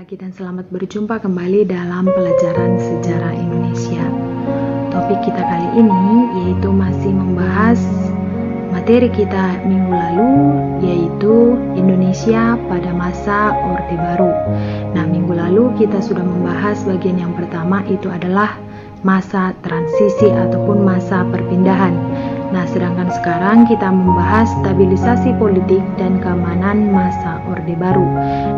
pagi dan selamat berjumpa kembali dalam pelajaran sejarah Indonesia. Topik kita kali ini yaitu masih membahas materi kita minggu lalu, yaitu Indonesia pada masa Orde Baru. Nah, minggu lalu kita sudah membahas bagian yang pertama, itu adalah masa transisi ataupun masa perpindahan. Nah, sedangkan sekarang kita membahas stabilisasi politik dan keamanan masa Orde Baru.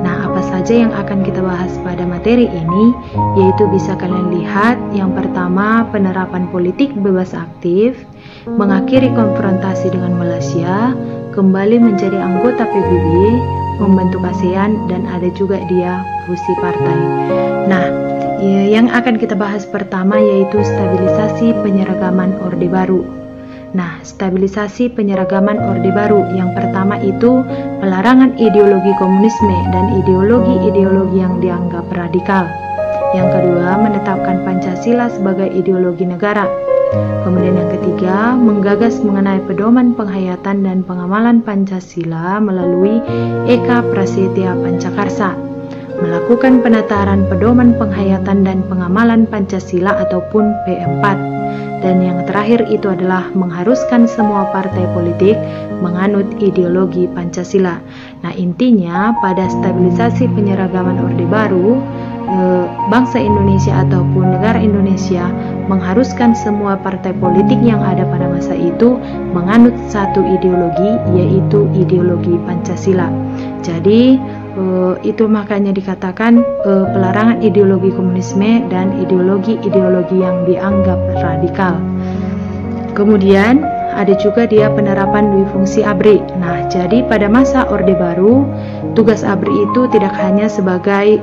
Nah, apa saja yang akan kita bahas pada materi ini, yaitu bisa kalian lihat. Yang pertama, penerapan politik bebas aktif, mengakhiri konfrontasi dengan Malaysia, kembali menjadi anggota PBB, membentuk ASEAN, dan ada juga dia fusi partai. Nah, yang akan kita bahas pertama yaitu stabilisasi penyeragaman Orde Baru. Nah, stabilisasi penyeragaman Orde Baru yang pertama itu pelarangan ideologi komunisme dan ideologi-ideologi yang dianggap radikal. Yang kedua, menetapkan Pancasila sebagai ideologi negara. Kemudian yang ketiga, menggagas mengenai pedoman penghayatan dan pengamalan Pancasila melalui Eka Prasetya Pancakarsa. Melakukan penataran pedoman penghayatan dan pengamalan Pancasila ataupun P4. Dan yang terakhir itu adalah mengharuskan semua partai politik menganut ideologi Pancasila. Nah, intinya pada stabilisasi penyeragaman Orde Baru, bangsa Indonesia ataupun negara Indonesia mengharuskan semua partai politik yang ada pada masa itu menganut satu ideologi, yaitu ideologi Pancasila. Jadi itu makanya dikatakan pelarangan ideologi komunisme dan ideologi-ideologi yang dianggap radikal. Kemudian ada juga dia penerapan duifungsi ABRI. Nah, jadi pada masa Orde Baru, tugas ABRI itu tidak hanya sebagai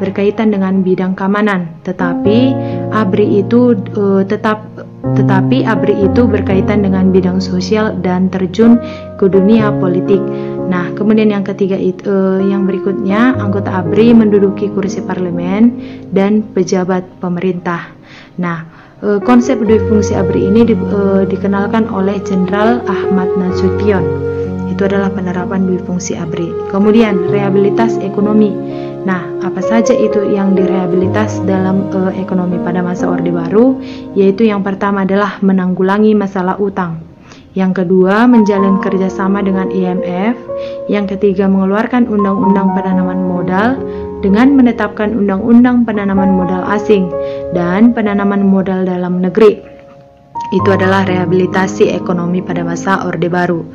berkaitan dengan bidang keamanan, tetapi ABRI itu berkaitan dengan bidang sosial dan terjun ke dunia politik. Nah, kemudian yang ketiga yang berikutnya, anggota ABRI menduduki kursi parlemen dan pejabat pemerintah. Nah, konsep duifungsi ABRI ini dikenalkan oleh Jenderal Ahmad Nasution. Itu adalah penerapan duifungsi ABRI. Kemudian rehabilitas ekonomi. Nah, apa saja itu yang direhabilitas dalam ekonomi pada masa Orde Baru? Yaitu yang pertama adalah menanggulangi masalah utang. Yang kedua, menjalin kerjasama dengan IMF. Yang ketiga, mengeluarkan undang-undang penanaman modal dengan menetapkan undang-undang penanaman modal asing dan penanaman modal dalam negeri. Itu adalah rehabilitasi ekonomi pada masa Orde Baru.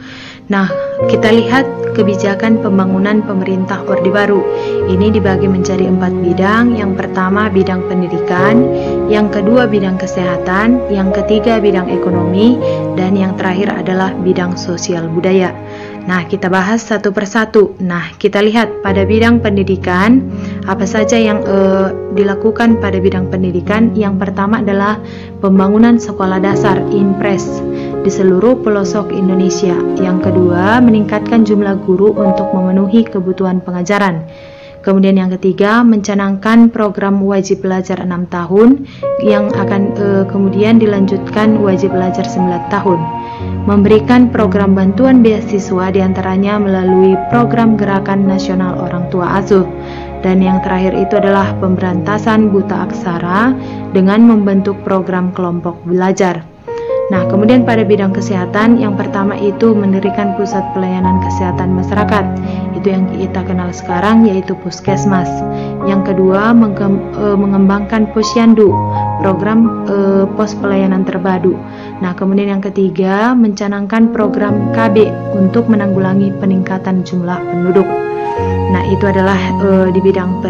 Nah, kita lihat kebijakan pembangunan pemerintah Orde Baru. Ini dibagi menjadi 4 bidang. Yang pertama bidang pendidikan, yang kedua bidang kesehatan, yang ketiga bidang ekonomi, dan yang terakhir adalah bidang sosial budaya. Nah, kita bahas satu persatu. Nah, kita lihat pada bidang pendidikan, apa saja yang dilakukan pada bidang pendidikan. Yang pertama adalah pembangunan sekolah dasar (Impres) di seluruh pelosok Indonesia. Yang kedua, meningkatkan jumlah guru untuk memenuhi kebutuhan pengajaran. Kemudian yang ketiga, mencanangkan program wajib belajar 6 tahun yang akan kemudian dilanjutkan wajib belajar 9 tahun. Memberikan program bantuan beasiswa diantaranya melalui program Gerakan Nasional Orang Tua Asuh. Dan yang terakhir itu adalah pemberantasan buta aksara dengan membentuk program kelompok belajar. Nah, kemudian pada bidang kesehatan, yang pertama itu mendirikan pusat pelayanan kesehatan masyarakat. Itu yang kita kenal sekarang, yaitu Puskesmas. Yang kedua, mengembangkan Posyandu, program pos pelayanan terpadu. Nah, kemudian yang ketiga, mencanangkan program KB untuk menanggulangi peningkatan jumlah penduduk. Nah, itu adalah di bidang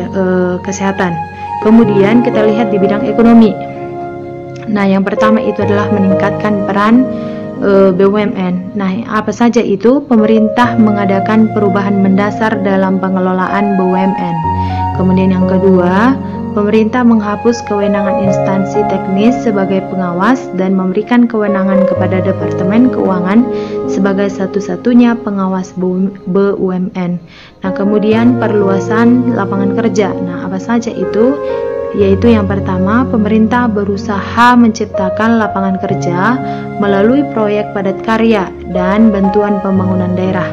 kesehatan. Kemudian kita lihat di bidang ekonomi. Nah, yang pertama itu adalah meningkatkan peran BUMN. Nah, apa saja itu? Pemerintah mengadakan perubahan mendasar dalam pengelolaan BUMN. Kemudian yang kedua, pemerintah menghapus kewenangan instansi teknis sebagai pengawas dan memberikan kewenangan kepada Departemen Keuangan sebagai satu-satunya pengawas BUMN. Nah, kemudian perluasan lapangan kerja. Nah, apa saja itu? Yaitu yang pertama, pemerintah berusaha menciptakan lapangan kerja melalui proyek padat karya dan bantuan pembangunan daerah.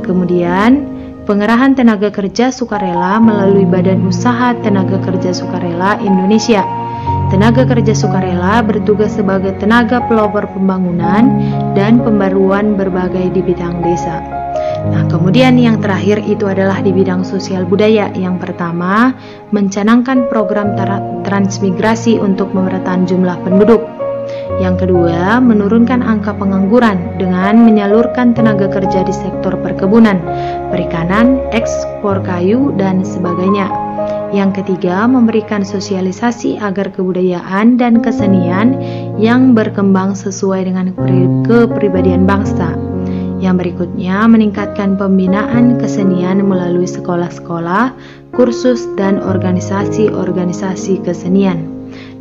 Kemudian pengerahan tenaga kerja sukarela melalui Badan Usaha Tenaga Kerja Sukarela Indonesia. Tenaga kerja sukarela bertugas sebagai tenaga pelopor pembangunan dan pembaruan berbagai di bidang desa. Nah, kemudian yang terakhir itu adalah di bidang sosial budaya. Yang pertama, mencanangkan program transmigrasi untuk pemerataan jumlah penduduk. Yang kedua, menurunkan angka pengangguran dengan menyalurkan tenaga kerja di sektor perkebunan, perikanan, ekspor kayu, dan sebagainya. Yang ketiga, memberikan sosialisasi agar kebudayaan dan kesenian yang berkembang sesuai dengan kepribadian bangsa. Yang berikutnya, meningkatkan pembinaan kesenian melalui sekolah-sekolah, kursus, dan organisasi-organisasi kesenian.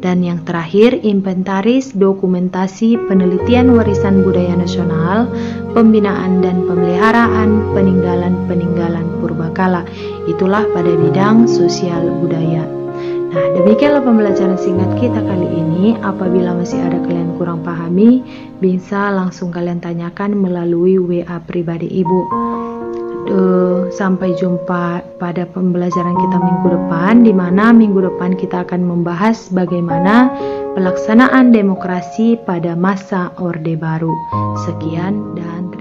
Dan yang terakhir, inventaris, dokumentasi, penelitian warisan budaya nasional, pembinaan dan pemeliharaan peninggalan-peninggalan purbakala. Itulah pada bidang sosial budaya. Nah, demikianlah pembelajaran singkat kita kali ini. Apabila masih ada kalian kurang pahami, bisa langsung kalian tanyakan melalui WA pribadi Ibu. Sampai jumpa pada pembelajaran kita minggu depan, di mana minggu depan kita akan membahas bagaimana pelaksanaan demokrasi pada masa Orde Baru. Sekian dan terima kasih.